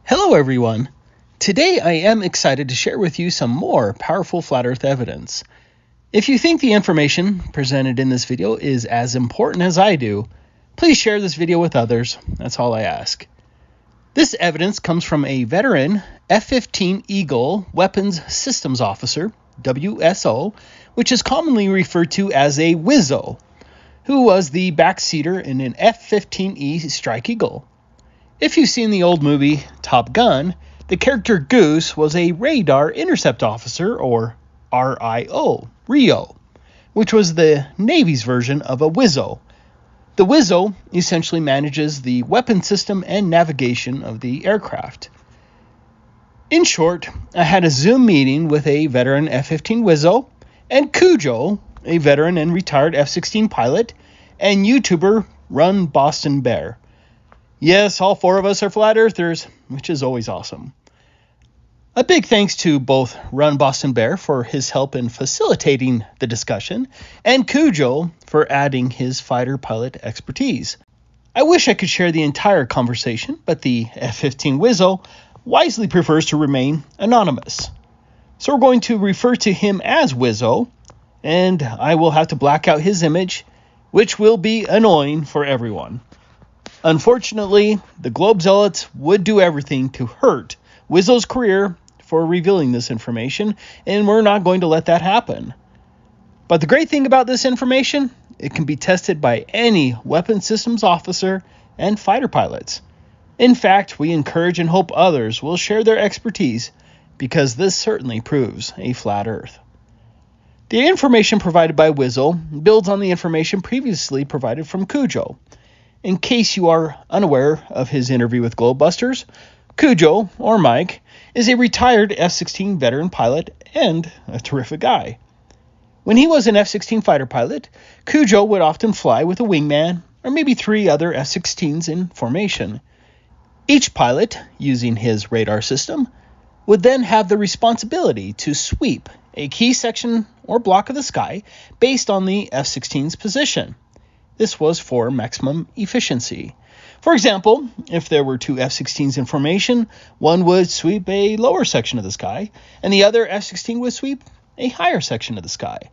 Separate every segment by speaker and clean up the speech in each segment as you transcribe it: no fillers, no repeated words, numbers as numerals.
Speaker 1: Hello everyone! Today I am excited to share with you some more powerful flat earth evidence. If you think the information presented in this video is as important as I do, please share this video with others. That's all I ask. This evidence comes from a veteran F-15 Eagle Weapons Systems Officer, WSO, which is commonly referred to as a Wizzo, who was the backseater in an F-15E Strike Eagle. If you've seen the old movie Top Gun, the character Goose was a radar intercept officer, or RIO, which was the Navy's version of a Wizzo. The Wizzo essentially manages the weapon system and navigation of the aircraft. In short, I had a Zoom meeting with a veteran F-15 Wizzo and Cujo, a veteran and retired F-16 pilot, and YouTuber Run Boston Bear. Yes, all four of us are flat earthers, which is always awesome. A big thanks to both Run Boston Bear for his help in facilitating the discussion, and Cujo for adding his fighter pilot expertise. I wish I could share the entire conversation, but the F-15 Wizzo wisely prefers to remain anonymous. So we're going to refer to him as Wizzo, and I will have to black out his image, which will be annoying for everyone. Unfortunately, the Globe Zealots would do everything to hurt Wizzo's career for revealing this information, and we're not going to let that happen. But the great thing about this information, it can be tested by any weapons systems officer and fighter pilots. In fact, we encourage and hope others will share their expertise, because this certainly proves a flat earth. The information provided by Wizzo builds on the information previously provided from Cujo. In case you are unaware of his interview with Globebusters, Cujo, or Mike, is a retired F-16 veteran pilot and a terrific guy. When he was an F-16 fighter pilot, Cujo would often fly with a wingman or maybe 3 other F-16s in formation. Each pilot, using his radar system, would then have the responsibility to sweep a key section or block of the sky based on the F-16's position. This was for maximum efficiency. For example, if there were 2 F-16s in formation, one would sweep a lower section of the sky, and the other F-16 would sweep a higher section of the sky.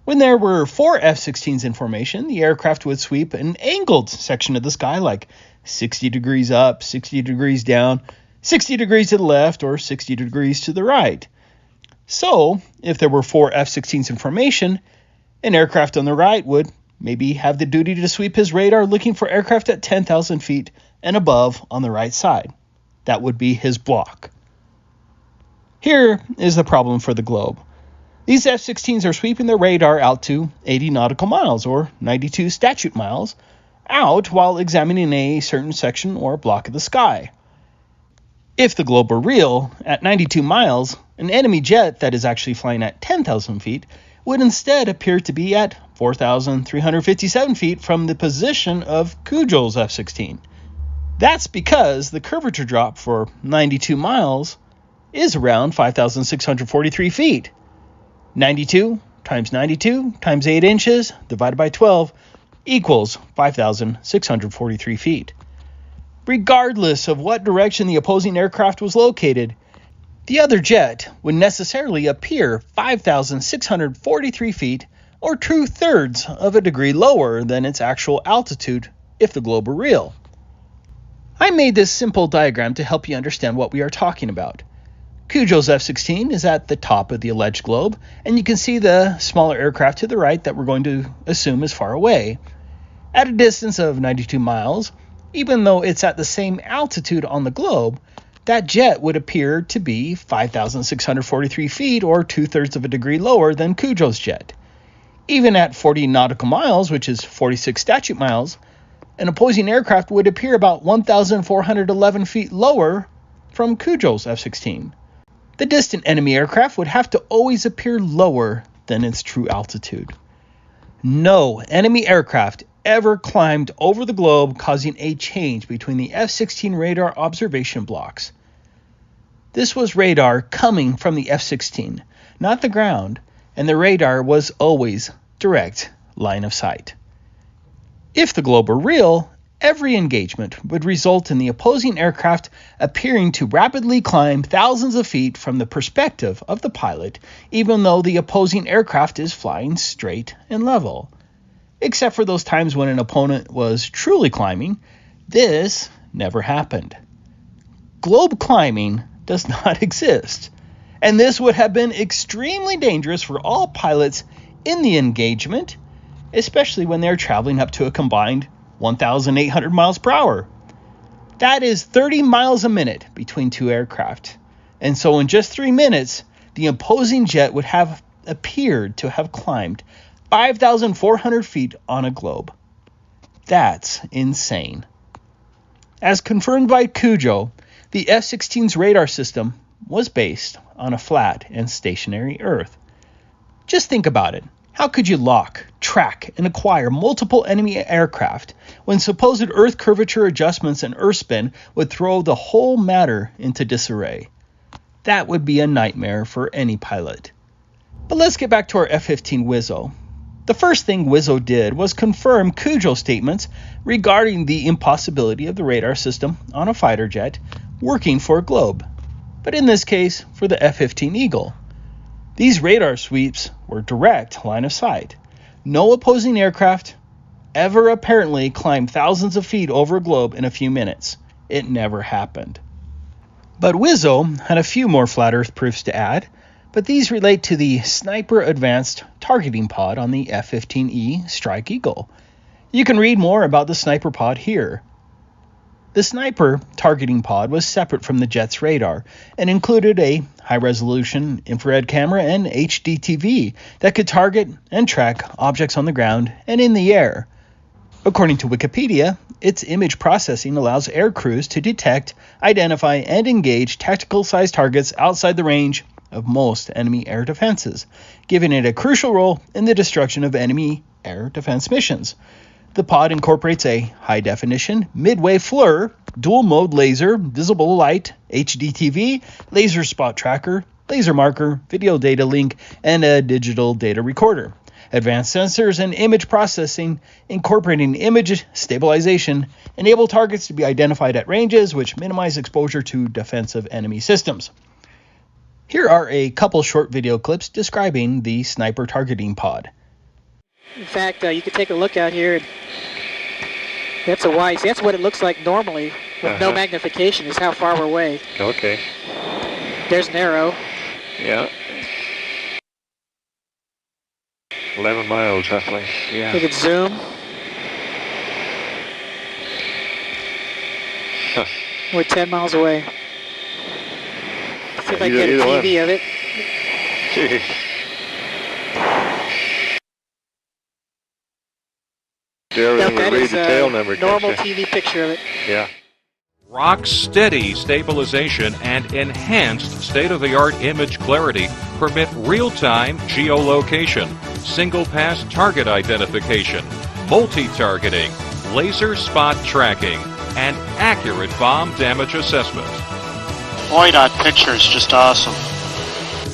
Speaker 1: When there were 4 F-16s in formation, the aircraft would sweep an angled section of the sky, like 60 degrees up, 60 degrees down, 60 degrees to the left, or 60 degrees to the right. So, if there were 4 F-16s in formation, an aircraft on the right would maybe have the duty to sweep his radar looking for aircraft at 10,000 feet and above on the right side. That would be his block. Here is the problem for the Globe. These F-16s are sweeping their radar out to 80 nautical miles, or 92 statute miles, out while examining a certain section or block of the sky. If the Globe were real, at 92 miles, an enemy jet that is actually flying at 10,000 feet would instead appear to be at 4,357 feet from the position of Cujo's F-16. That's because the curvature drop for 92 miles is around 5,643 feet. 92 times 92 times 8 inches divided by 12 equals 5,643 feet. Regardless of what direction the opposing aircraft was located, the other jet would necessarily appear 5,643 feet, or 2/3 of a degree lower than its actual altitude if the Globe were real. I made this simple diagram to help you understand what we are talking about. Cujo's F-16 is at the top of the alleged Globe, and you can see the smaller aircraft to the right that we're going to assume is far away. At a distance of 92 miles, even though it's at the same altitude on the Globe, that jet would appear to be 5,643 feet, or 2/3 of a degree lower than Cujo's jet. Even at 40 nautical miles, which is 46 statute miles, an opposing aircraft would appear about 1,411 feet lower from Cujo's F-16. The distant enemy aircraft would have to always appear lower than its true altitude. No enemy aircraft ever climbed over the Globe, causing a change between the F-16 radar observation blocks. This was radar coming from the F-16, not the ground, and the radar was always direct line of sight. If the Globe were real, Every engagement would result in the opposing aircraft appearing to rapidly climb thousands of feet from the perspective of the pilot, even though the opposing aircraft is flying straight and level. Except for those times when an opponent was truly climbing, this never happened. Globe climbing does not exist, and this would have been extremely dangerous for all pilots in the engagement, especially when they're traveling up to a combined 1,800 miles per hour. That is 30 miles a minute between two aircraft. And so in just 3 minutes, the opposing jet would have appeared to have climbed 5,400 feet on a globe. That's insane. As confirmed by Cujo, the F-16's radar system was based on a flat and stationary Earth. Just think about it. How could you lock, track, and acquire multiple enemy aircraft when supposed Earth curvature adjustments and Earth spin would throw the whole matter into disarray? That would be a nightmare for any pilot. But let's get back to our F-15 Wizzo. The first thing Wizzo did was confirm Cujo's statements regarding the impossibility of the radar system on a fighter jet working for a globe, but in this case for the F-15 Eagle. These radar sweeps were direct line of sight. No opposing aircraft ever apparently climbed thousands of feet over a globe in a few minutes. It never happened. But Wizzo had a few more flat Earth proofs to add, but these relate to the Sniper Advanced Targeting Pod on the F-15E Strike Eagle. You can read more about the Sniper Pod here. The Sniper Targeting Pod was separate from the jet's radar and included a high-resolution infrared camera and HD TV that could target and track objects on the ground and in the air. According to Wikipedia, its image processing allows air crews to detect, identify, and engage tactical-sized targets outside the range of most enemy air defenses, giving it a crucial role in the destruction of enemy air defense missions. The pod incorporates a high-definition, mid-wave FLIR, dual-mode laser, visible light, HD TV, laser spot tracker, laser marker, video data link, and a digital data recorder. Advanced sensors and image processing, incorporating image stabilization, enable targets to be identified at ranges which minimize exposure to defensive enemy systems. Here are a couple short video clips describing the Sniper Targeting Pod.
Speaker 2: In fact, you could take a look out here. That's a wide. That's what it looks like normally with no magnification. Is how far we're away.
Speaker 3: Okay.
Speaker 2: There's an arrow.
Speaker 3: Yeah. 11 miles roughly. Yeah.
Speaker 2: We could zoom.
Speaker 3: Huh.
Speaker 2: We're 10 miles away. See if I can get a TV of it.
Speaker 3: Jeez.
Speaker 2: That is a normal TV picture of it.
Speaker 3: Yeah.
Speaker 4: Rock steady stabilization and enhanced state-of-the-art image clarity permit real-time geolocation, single-pass target identification, multi-targeting, laser spot tracking, and accurate bomb damage assessment.
Speaker 5: Boy, that picture is just awesome.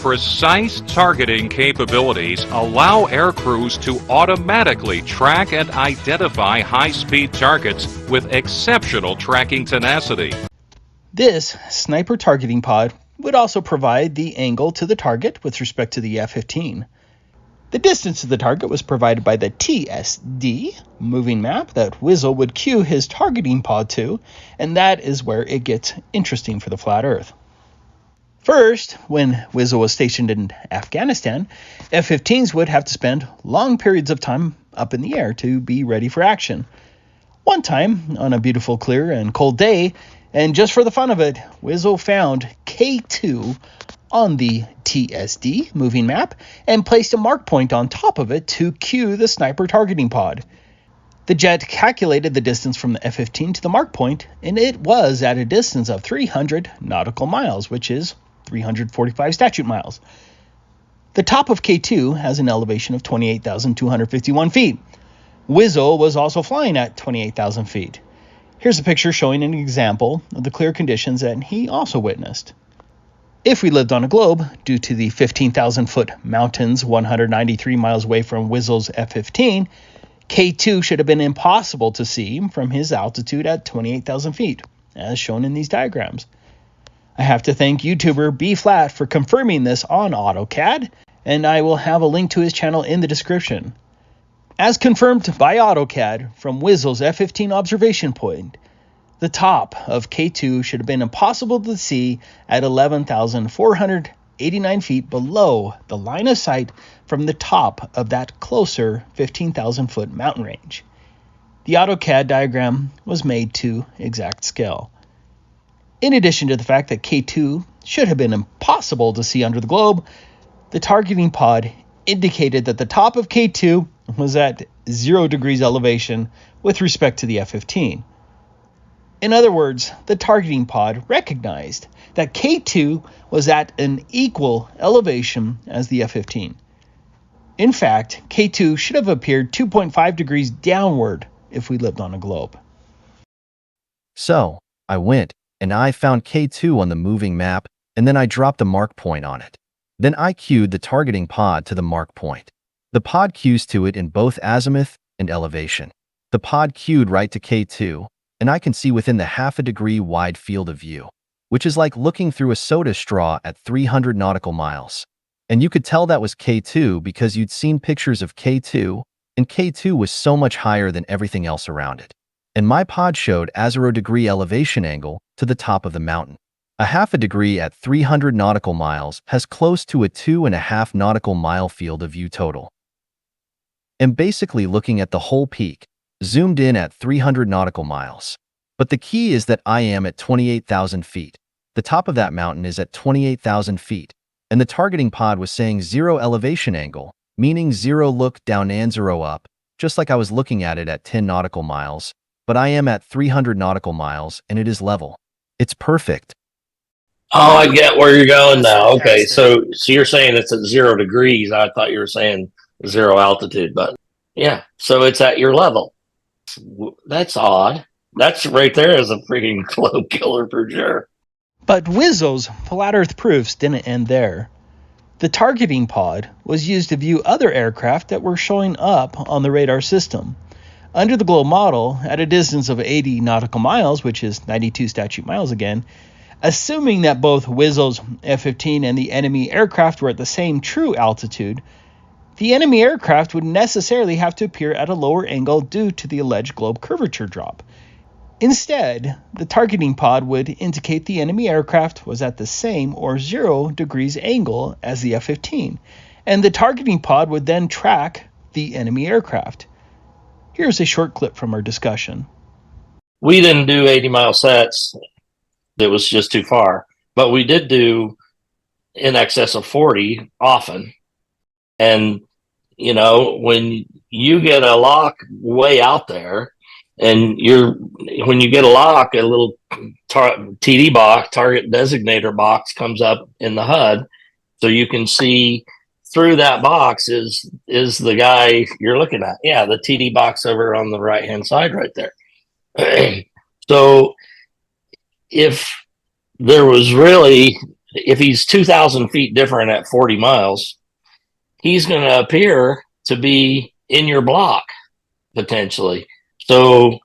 Speaker 4: Precise targeting capabilities allow air crews to automatically track and identify high-speed targets with exceptional tracking tenacity.
Speaker 1: This Sniper Targeting Pod would also provide the angle to the target with respect to the F-15. The distance to the target was provided by the TSD moving map that Wizzo would cue his targeting pod to, and that is where it gets interesting for the flat Earth. First, when Wizzo was stationed in Afghanistan, F-15s would have to spend long periods of time up in the air to be ready for action. One time, on a beautiful, clear, and cold day, and just for the fun of it, Wizzo found K2 on the TSD moving map and placed a mark point on top of it to cue the Sniper Targeting Pod. The jet calculated the distance from the F-15 to the mark point, and it was at a distance of 300 nautical miles, which is 345 statute miles. The top of K2 has an elevation of 28,251 feet. Wizzo was also flying at 28,000 feet. Here's a picture showing an example of the clear conditions that he also witnessed. If we lived on a globe, due to the 15,000-foot mountains 193 miles away from Wizzo's F-15, K2 should have been impossible to see from his altitude at 28,000 feet, as shown in these diagrams. I have to thank YouTuber B Flat for confirming this on AutoCAD, and I will have a link to his channel in the description. As confirmed by AutoCAD from Wizzle's F-15 observation point, the top of K2 should have been impossible to see at 11,489 feet below the line of sight from the top of that closer 15,000 foot mountain range. The AutoCAD diagram was made to exact scale. In addition to the fact that K2 should have been impossible to see under the globe, the targeting pod indicated that the top of K2 was at 0 degrees elevation with respect to the F-15. In other words, the targeting pod recognized that K2 was at an equal elevation as the F-15. In fact, K2 should have appeared 2.5 degrees downward if we lived on a globe.
Speaker 6: So, I went, and I found K2 on the moving map, and then I dropped a mark point on it. Then I cued the targeting pod to the mark point. The pod cues to it in both azimuth and elevation. The pod cued right to K2, and I can see within the half a degree wide field of view, which is like looking through a soda straw at 300 nautical miles. And you could tell that was K2 because you'd seen pictures of K2, and K2 was so much higher than everything else around it. And my pod showed a 0 degree elevation angle to the top of the mountain. A half a degree at 300 nautical miles has close to a 2.5 nautical mile field of view total. And basically looking at the whole peak, zoomed in at 300 nautical miles. But the key is that I am at 28,000 feet. The top of that mountain is at 28,000 feet, and the targeting pod was saying 0 elevation angle, meaning 0 look down and 0 up, just like I was looking at it at 10 nautical miles, but I am at 300 nautical miles, and it is level. It's perfect.
Speaker 7: Oh, I get where you're going now. Okay, so you're saying it's at 0 degrees. I thought you were saying 0 altitude, but yeah, so it's at your level. That's odd. That's right there is a freaking globe killer for sure.
Speaker 1: But Wizzle's flat Earth proofs didn't end there. The targeting pod was used to view other aircraft that were showing up on the radar system. Under the globe model, at a distance of 80 nautical miles, which is 92 statute miles again, assuming that both Wizzle's F-15 and the enemy aircraft were at the same true altitude, the enemy aircraft would necessarily have to appear at a lower angle due to the alleged globe curvature drop. Instead, the targeting pod would indicate the enemy aircraft was at the same or 0 degrees angle as the F-15, and the targeting pod would then track the enemy aircraft. Here's a short clip from our discussion.
Speaker 7: We didn't do 80-mile sets. It was just too far. But we did do in excess of 40 often. And, you know, when you get a lock way out there, and when you get a lock, a little TD box, target designator box, comes up in the HUD, so you can see through that box is the guy you're looking at. Yeah, the TD box over on the right hand side right there. So if he's 2,000 feet different at 40 miles, he's going to appear to be in your block potentially. So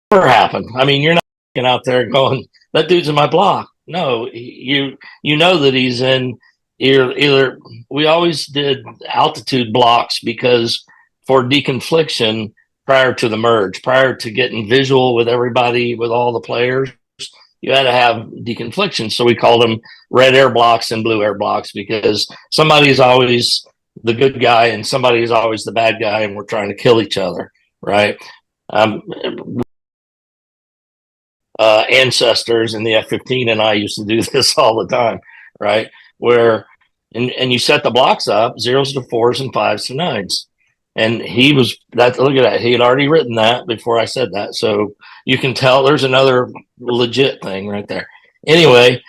Speaker 7: never happen. I mean, you're not out there going, that dude's in my block. No, you know that he's in either. We always did altitude blocks because for deconfliction prior to the merge, prior to getting visual with everybody, with all the players, you had to have deconfliction. So we called them red air blocks and blue air blocks because somebody's always the good guy and somebody's always the bad guy, and we're trying to kill each other, right? Ancestors in the F-15 and I used to do this all the time, right? Where and you set the blocks up 0s to 4s and 5s to 9s, and look at that, he had already written that before I said that, so you can tell there's another legit thing right there. Anyway,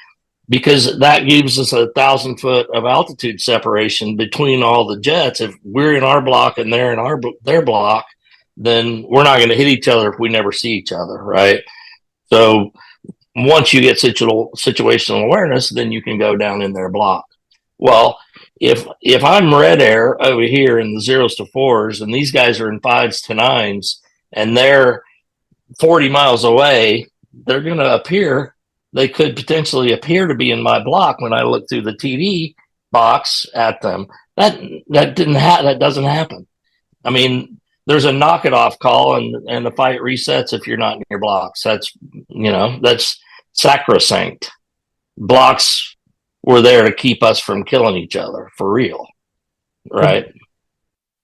Speaker 7: because that gives us 1,000 foot of altitude separation between all the jets. If we're in our block and they're in their block, then we're not going to hit each other if we never see each other, right? So once you get situational awareness, then you can go down in their block. Well, if I'm red air over here in the 0s to 4s, and these guys are in 5s to 9s, and they're 40 miles away, they're going to appear. They could potentially appear to be in my block when I look through the TV box at them. That doesn't happen. I mean, there's a knock it off call, and the fight resets if you're not in your blocks. That's sacrosanct. Blocks were there to keep us from killing each other for real, right?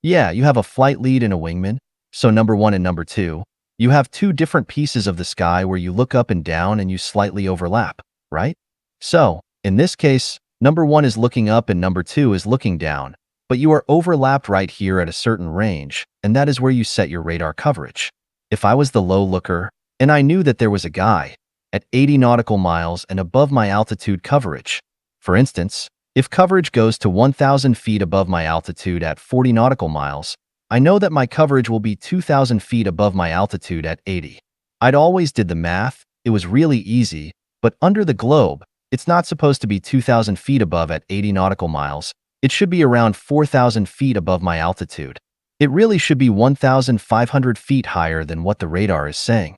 Speaker 6: Yeah, you have a flight lead and a wingman. So number 1 and number 2, you have 2 different pieces of the sky where you look up and down and you slightly overlap, right? So, in this case, number 1 is looking up and number 2 is looking down, but you are overlapped right here at a certain range, and that is where you set your radar coverage. If I was the low looker, and I knew that there was a guy at 80 nautical miles and above my altitude coverage, for instance, if coverage goes to 1,000 feet above my altitude at 40 nautical miles, I know that my coverage will be 2,000 feet above my altitude at 80. I'd always did the math, it was really easy, but under the globe, it's not supposed to be 2,000 feet above at 80 nautical miles, it should be around 4,000 feet above my altitude. It really should be 1,500 feet higher than what the radar is saying.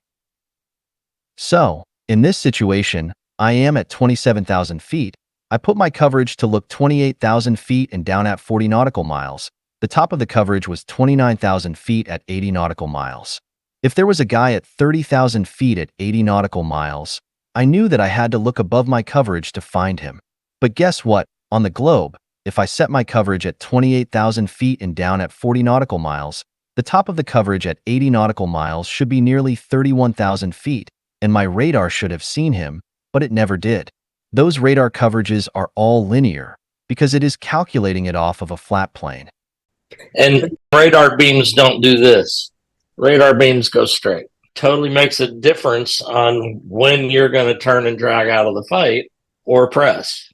Speaker 6: So, in this situation, I am at 27,000 feet. I put my coverage to look 28,000 feet and down at 40 nautical miles. The top of the coverage was 29,000 feet at 80 nautical miles. If there was a guy at 30,000 feet at 80 nautical miles, I knew that I had to look above my coverage to find him. But guess what? On the globe, if I set my coverage at 28,000 feet and down at 40 nautical miles, the top of the coverage at 80 nautical miles should be nearly 31,000 feet, and my radar should have seen him, but it never did. Those radar coverages are all linear, because it is calculating it off of a flat plane.
Speaker 7: And radar beams don't do this. Radar beams go straight. Totally makes a difference on when you're going to turn and drag out of the fight or press.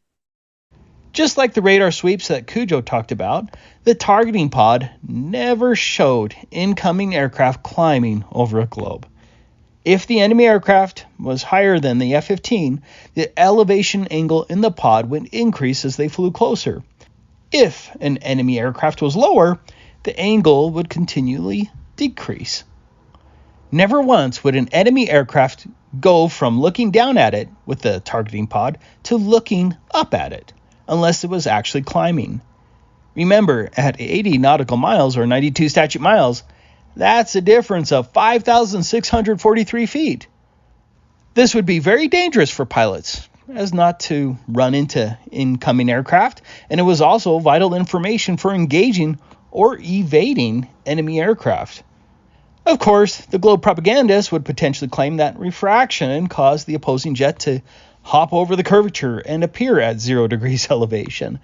Speaker 1: Just like the radar sweeps that Cujo talked about, the targeting pod never showed incoming aircraft climbing over a globe. If the enemy aircraft was higher than the F-15, the elevation angle in the pod would increase as they flew closer. If an enemy aircraft was lower, the angle would continually decrease. Never once would an enemy aircraft go from looking down at it with the targeting pod to looking up at it, unless it was actually climbing. Remember, at 80 nautical miles or 92 statute miles, that's a difference of 5,643 feet. This would be very dangerous for pilots, as not to run into incoming aircraft, and it was also vital information for engaging or evading enemy aircraft. Of course, the globe propagandists would potentially claim that refraction caused the opposing jet to hop over the curvature and appear at 0 degrees elevation.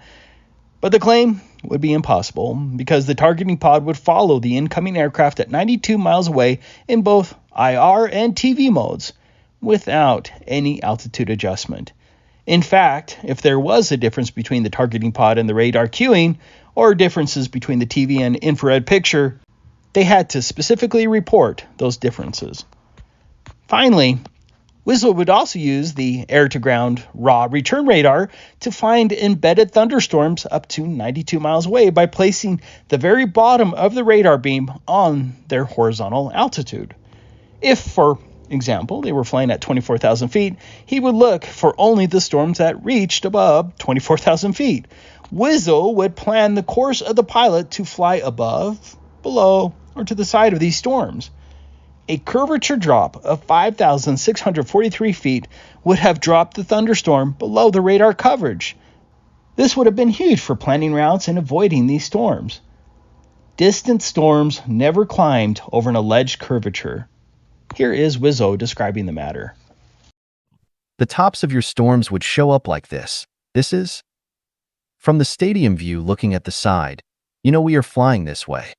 Speaker 1: But the claim would be impossible because the targeting pod would follow the incoming aircraft at 92 miles away in both IR and TV modes without any altitude adjustment. In fact, if there was a difference between the targeting pod and the radar cueing, or differences between the TV and infrared picture, they had to specifically report those differences. Finally, WISL would also use the air-to-ground raw return radar to find embedded thunderstorms up to 92 miles away by placing the very bottom of the radar beam on their horizontal altitude. If, for example, they were flying at 24,000 feet, he would look for only the storms that reached above 24,000 feet. WISL would plan the course of the pilot to fly above, below, or to the side of these storms. A curvature drop of 5,643 feet would have dropped the thunderstorm below the radar coverage. This would have been huge for planning routes and avoiding these storms. Distant storms never climbed over an alleged curvature. Here is Wizzo describing the matter.
Speaker 6: The tops of your storms would show up like this. This is from the stadium view looking at the side. You know we are flying this way.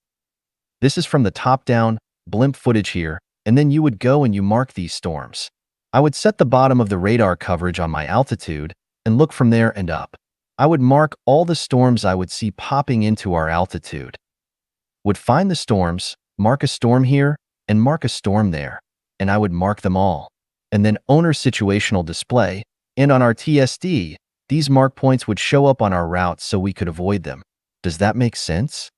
Speaker 6: This is from the top down, blimp footage here, and then you would go and you mark these storms. I would set the bottom of the radar coverage on my altitude and look from there and up. I would mark all the storms I would see popping into our altitude. Would find the storms, mark a storm here, and mark a storm there, and I would mark them all. And then owner situational display, and on our TSD, these mark points would show up on our route so we could avoid them. Does that make sense?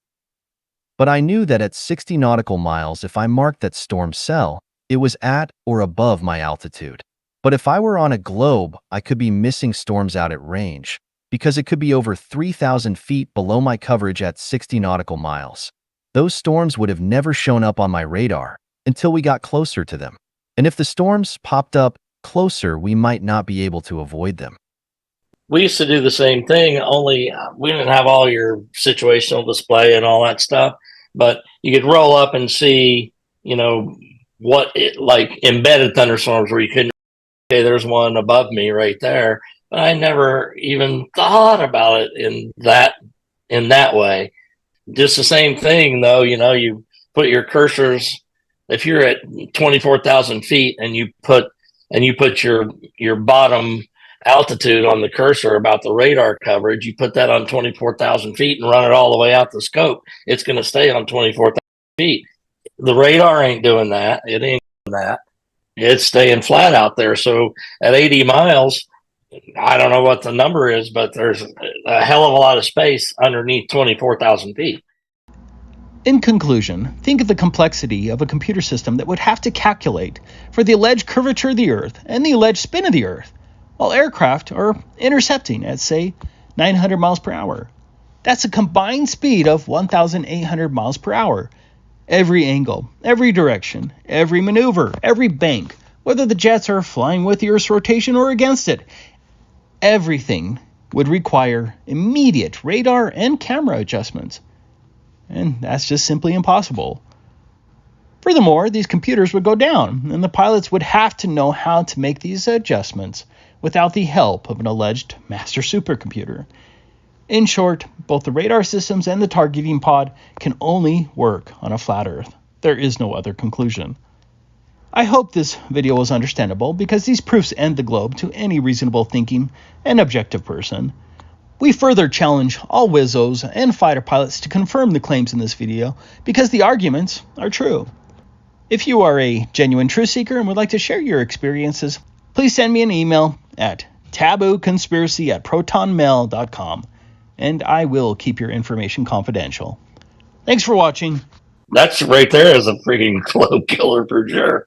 Speaker 6: But I knew that at 60 nautical miles, if I marked that storm cell, it was at or above my altitude. But if I were on a globe, I could be missing storms out at range, because it could be over 3,000 feet below my coverage at 60 nautical miles. Those storms would have never shown up on my radar until we got closer to them. And if the storms popped up closer, we might not be able to avoid them.
Speaker 7: We used to do the same thing, only we didn't have all your situational display and all that stuff, but you could roll up and see, what it like embedded thunderstorms where you couldn't, okay, there's one above me right there. But I never even thought about it in that way. Just the same thing though, you put your cursors, if you're at 24,000 feet and you put your bottom altitude on the cursor about the radar coverage, you put that on 24,000 feet and run it all the way out the scope, it's going to stay on 24,000 feet. The radar ain't doing that. It ain't doing that. It's staying flat out there. So at 80 miles, I don't know what the number is, but there's a hell of a lot of space underneath 24,000 feet.
Speaker 1: In conclusion, think of the complexity of a computer system that would have to calculate for the alleged curvature of the Earth and the alleged spin of the Earth, while aircraft are intercepting at, say, 900 miles per hour. That's a combined speed of 1,800 miles per hour. Every angle, every direction, every maneuver, every bank, whether the jets are flying with the Earth's rotation or against it, everything would require immediate radar and camera adjustments. And that's just simply impossible. Furthermore, these computers would go down, and the pilots would have to know how to make these adjustments without the help of an alleged master supercomputer. In short, both the radar systems and the targeting pod can only work on a flat Earth. There is no other conclusion. I hope this video was understandable because these proofs end the globe to any reasonable thinking and objective person. We further challenge all Wizzos and fighter pilots to confirm the claims in this video because the arguments are true. If you are a genuine truth seeker and would like to share your experiences, please send me an email at tabooconspiracy@protonmail.com, and I will keep your information confidential. Thanks for watching.
Speaker 7: That's right there is a freaking globe killer for sure.